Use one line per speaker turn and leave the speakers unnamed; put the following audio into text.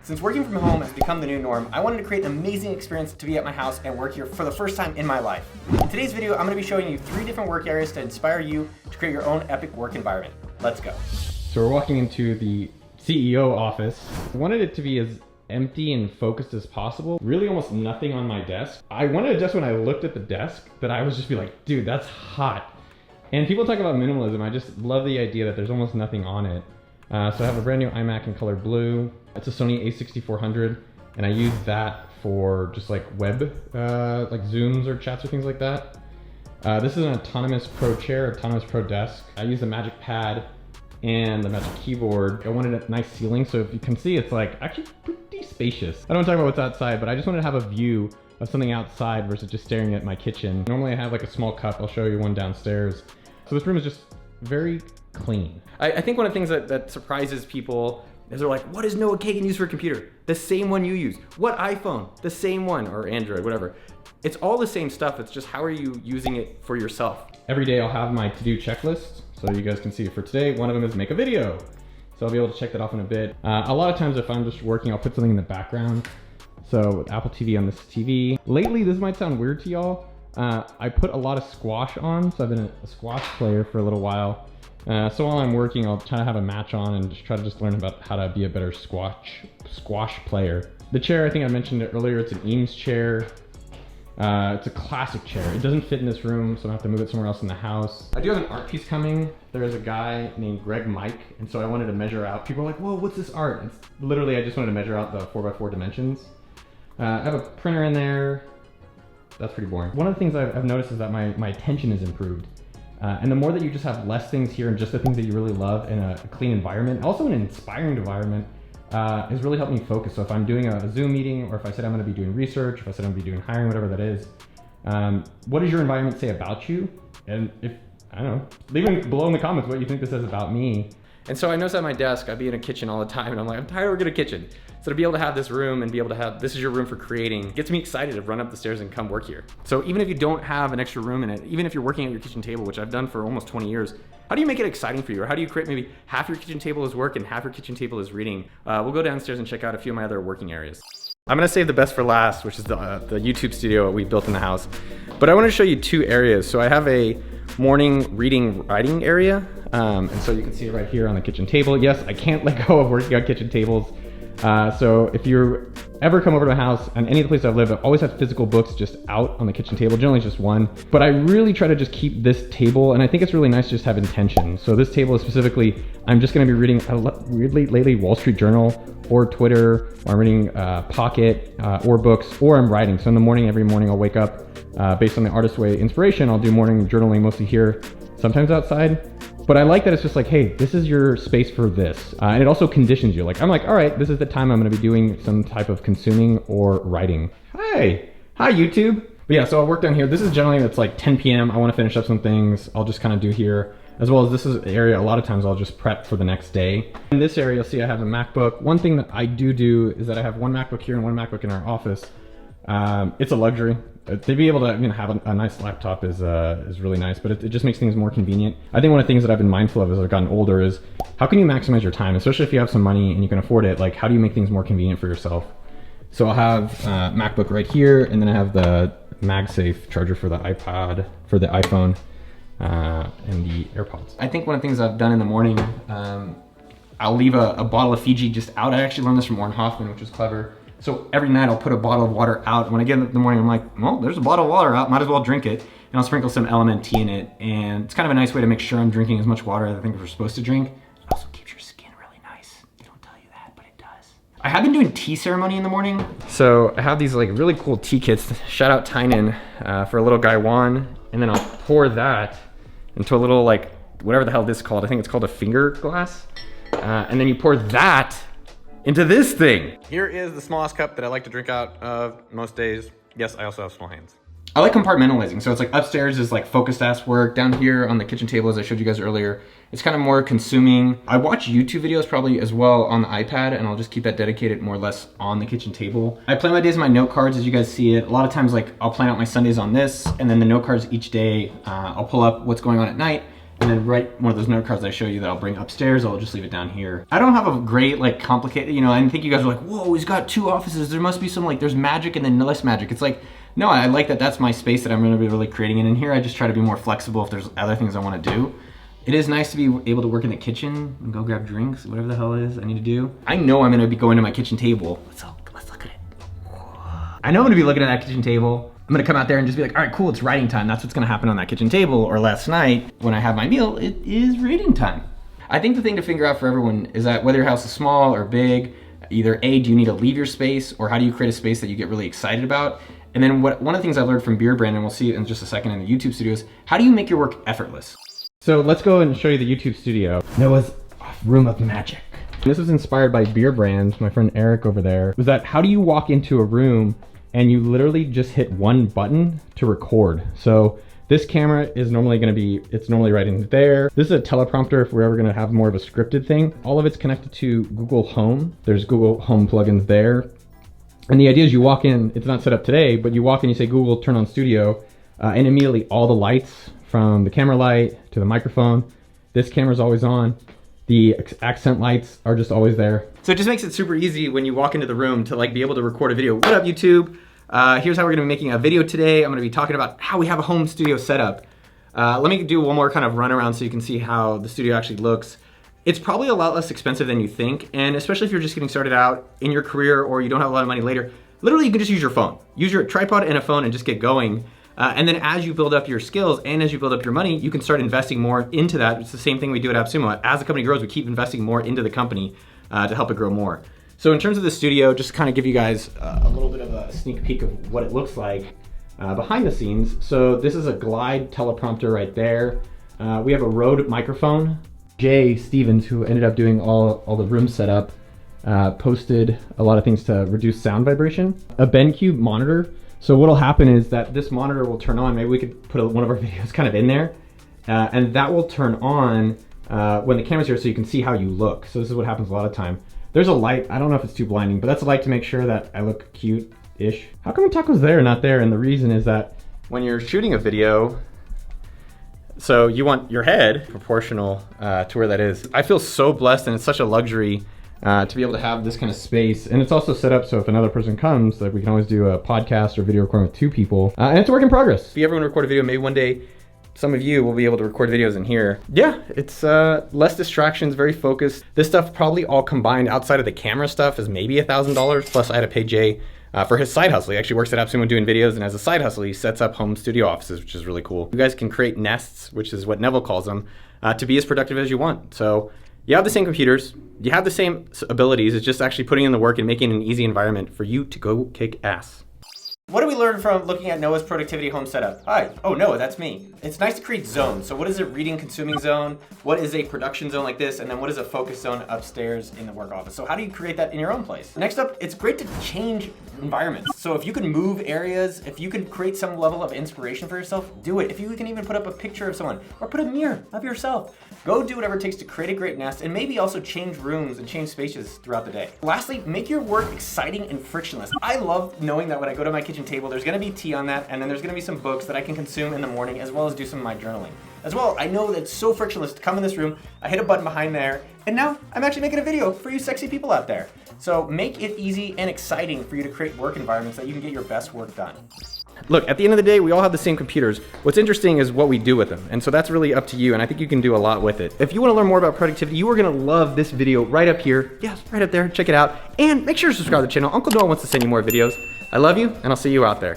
Since working from home has become the new norm, I wanted to create an amazing experience to be at my house and work here for the first time in my life. In today's video, I'm going to be showing you 3 different work areas to inspire you to create your own epic work environment. Let's go.
So we're walking into the CEO office. I wanted it to be as empty and focused as possible. Really almost nothing on my desk. I wanted a desk when I looked at the desk that I was just be like, dude, that's hot. And people talk about minimalism. I just love the idea that there's almost nothing on it. So I have a brand new iMac in color blue. It's a Sony a6400, and I use that for just like web, like Zooms or chats or things like that. This is an Autonomous Pro chair, Autonomous Pro desk. I use the Magic Pad and the Magic Keyboard. I wanted a nice ceiling, so if you can see, it's like actually pretty spacious. I don't want to talk about what's outside, but I just wanted to have a view of something outside versus just staring at my kitchen. Normally I have like a small cup. I'll show you one downstairs. So this room is just very clean.
I think one of the things that surprises people is they're like, what does Noah Kagan use for a computer? The same one you use. What iPhone? The same one, or Android, whatever. It's all the same stuff. It's just how are you using it for yourself?
Every day I'll have my to-do checklist, so you guys can see it for today. One of them is make a video. So I'll be able to check that off in a bit. A lot of times if I'm just working, I'll put something in the background. So with Apple TV on this TV. Lately, this might sound weird to y'all. I put a lot of squash on, so I've been a squash player for a little while. So while I'm working, I'll try to have a match on and just try to learn about how to be a better squash player. The chair, I think I mentioned it earlier, it's an Eames chair. It's a classic chair. It doesn't fit in this room, so I have to move it somewhere else in the house. I do have an art piece coming. There is a guy named Greg Mike, and so I wanted to measure out. People are like, whoa, what's this art? It's literally, I just wanted to measure out the 4x4 dimensions. I have a printer in there. That's pretty boring. One of the things I've noticed is that my attention is improved. And the more that you just have less things here and just the things that you really love in a clean environment, also an inspiring environment, has really helped me focus. So if I'm doing a Zoom meeting, or if I said I'm gonna be doing research, if I said I'm gonna be doing hiring, whatever that is, what does your environment say about you? And if, I don't know, leave below in the comments what you think this says about me.
And so I notice at my desk, I'd be in a kitchen all the time, and I'm like, I'm tired of working in a kitchen. So to be able to have this room and be able to have, this is your room for creating, gets me excited to run up the stairs and come work here. So even if you don't have an extra room in it, even if you're working at your kitchen table, which I've done for almost 20 years, how do you make it exciting for you? Or how do you create maybe half your kitchen table is work and half your kitchen table is reading? We'll go downstairs and check out a few of my other working areas. I'm gonna save the best for last, which is the YouTube studio we built in the house. But I wanna show you 2 areas. So I have a morning reading writing area. And so you can see it right here on the kitchen table. Yes, I can't let go of working on kitchen tables. So if you ever come over to my house, and any of the places I've lived, I've always had physical books just out on the kitchen table, generally just one. But I really try to just keep this table, and I think it's really nice to just have intention. So this table is specifically, I'm just gonna be reading, weirdly lately, Wall Street Journal or Twitter, or I'm reading Pocket or books, or I'm writing. So in the morning, every morning I'll wake up, based on the Artist Way inspiration, I'll do morning journaling mostly here, sometimes outside. But I like that it's just like, hey, this is your space for this. And it also conditions you. Like, I'm like, all right, this is the time I'm gonna be doing some type of consuming or writing. Hi YouTube. But yeah, so I'll work down here. This is generally, it's like 10 p.m. I wanna finish up some things. I'll just kind of do here. As well as this is an area, a lot of times I'll just prep for the next day. In this area, you'll see I have a MacBook. One thing that I do is that I have one MacBook here and one MacBook in our office. It's a luxury. To be able to have a nice laptop is really nice, but it just makes things more convenient. I think one of the things that I've been mindful of as I've gotten older is how can you maximize your time, especially if you have some money and you can afford it. Like, how do you make things more convenient for yourself? So I'll have MacBook right here, and then I have the MagSafe charger for the iPod, for the iPhone, and the AirPods. I think one of the things I've done in the morning, I'll leave a bottle of Fiji just out. I actually learned this from Warren Hoffman, which was clever. So every night I'll put a bottle of water out. When I get up in the morning, I'm like, well, there's a bottle of water out, might as well drink it. And I'll sprinkle some element tea in it. And it's kind of a nice way to make sure I'm drinking as much water as I think we're supposed to drink. It also keeps your skin really nice. They don't tell you that, but it does. I have been doing tea ceremony in the morning. So I have these like really cool tea kits. Shout out Tynan for a little Gaiwan. And then I'll pour that into a little like, whatever the hell this is called. I think it's called a finger glass. And then you pour that into this thing. Here is the smallest cup that I like to drink out of most days. Yes, I also have small hands. I like compartmentalizing. So it's like upstairs is like focused ass work. Down here on the kitchen table, as I showed you guys earlier, it's kind of more consuming. I watch YouTube videos probably as well on the iPad, and I'll just keep that dedicated more or less on the kitchen table. I plan my days in my note cards as you guys see it. A lot of times like I'll plan out my Sundays on this, and then the note cards each day, I'll pull up what's going on at night, And then one of those note cards I show you that I'll bring upstairs, I'll just leave it down here. I don't have a great, like, complicated, you know, I think you guys are like, whoa, he's got 2 offices. There must be some, like, there's magic and then less magic. It's like, no, I like that that's my space that I'm gonna be really creating in here. I just try to be more flexible if there's other things I wanna do. It is nice to be able to work in the kitchen and go grab drinks, whatever the hell it is I need to do. I know I'm gonna be going to my kitchen table. Let's look at it. I know I'm gonna be looking at that kitchen table. I'm gonna come out there and just be like, all right, cool, it's writing time. That's what's gonna happen on that kitchen table. Or last night, when I have my meal, it is reading time. I think the thing to figure out for everyone is that whether your house is small or big, either A, do you need to leave your space, or how do you create a space that you get really excited about? And then one of the things I learned from Beard Brand, and we'll see it in just a second in the YouTube studios, how do you make your work effortless?
So let's go and show you the YouTube studio. Noah's room of magic. This was inspired by Beard Brand, my friend Eric over there, was that how do you walk into a room and you literally just hit one button to record. So this camera is normally gonna be, it's normally right in there. This is a teleprompter if we're ever gonna have more of a scripted thing. All of it's connected to Google Home. There's Google Home plugins there. And the idea is you walk in, it's not set up today, but you walk in, you say, Google, turn on studio, and immediately all the lights from the camera light to the microphone, this camera's always on. The accent lights are just always there.
So it just makes it super easy when you walk into the room to like be able to record a video. What up, YouTube? Here's how we're gonna be making a video today. I'm gonna be talking about how we have a home studio setup. Let me do one more kind of run around so you can see how the studio actually looks. It's probably a lot less expensive than you think, and especially if you're just getting started out in your career or you don't have a lot of money later, literally you can just use your phone. Use your tripod and a phone and just get going. And then as you build up your skills and as you build up your money, you can start investing more into that. It's the same thing we do at AppSumo. As the company grows, we keep investing more into the company to help it grow more. So in terms of the studio, just to kind of give you guys a little bit of a sneak peek of what it looks like behind the scenes. So this is a Glide teleprompter right there. We have a Rode microphone. Jay Stevens, who ended up doing all the room setup, posted a lot of things to reduce sound vibration. A BenQ monitor. So what'll happen is that this monitor will turn on. Maybe we could put one of our videos kind of in there, and that will turn on when the camera's here so you can see how you look. So this is what happens a lot of time. There's a light, I don't know if it's too blinding, but that's a light to make sure that I look cute-ish. How come Taco's there, not there? And the reason is that when you're shooting a video, so you want your head proportional to where that is. I feel so blessed, and it's such a luxury to be able to have this kind of space. And it's also set up so if another person comes, that we can always do a podcast or video recording with 2 people. And it's a work in progress. If you ever want to record a video, maybe one day some of you will be able to record videos in here. Yeah, it's less distractions, very focused. This stuff probably all combined outside of the camera stuff is maybe $1,000. Plus I had to pay Jay for his side hustle. He actually works at AppSumo doing videos, and as a side hustle, he sets up home studio offices, which is really cool. You guys can create nests, which is what Neville calls them, to be as productive as you want. So you have the same computers, you have the same abilities, it's just actually putting in the work and making an easy environment for you to go kick ass. What do we learn from looking at Noah's productivity home setup? Hi, oh Noah, that's me. It's nice to create zones. So what is a reading consuming zone? What is a production zone like this? And then what is a focus zone upstairs in the work office? So how do you create that in your own place? Next up, it's great to change environments. So if you can move areas, if you can create some level of inspiration for yourself, do it. If you can even put up a picture of someone or put a mirror of yourself, go do whatever it takes to create a great nest and maybe also change rooms and change spaces throughout the day. Lastly, make your work exciting and frictionless. I love knowing that when I go to my kitchen table, there's gonna be tea on that, and then there's gonna be some books that I can consume in the morning, as well as do some of my journaling. As well, I know that it's so frictionless to come in this room, I hit a button behind there, and now I'm actually making a video for you sexy people out there. So make it easy and exciting for you to create work environments that you can get your best work done. Look, at the end of the day, we all have the same computers. What's interesting is what we do with them. And so that's really up to you, and I think you can do a lot with it. If you want to learn more about productivity, you are going to love this video right up here. Yes, right up there. Check it out. And make sure to subscribe to the channel. Uncle Noah wants to send you more videos. I love you, and I'll see you out there.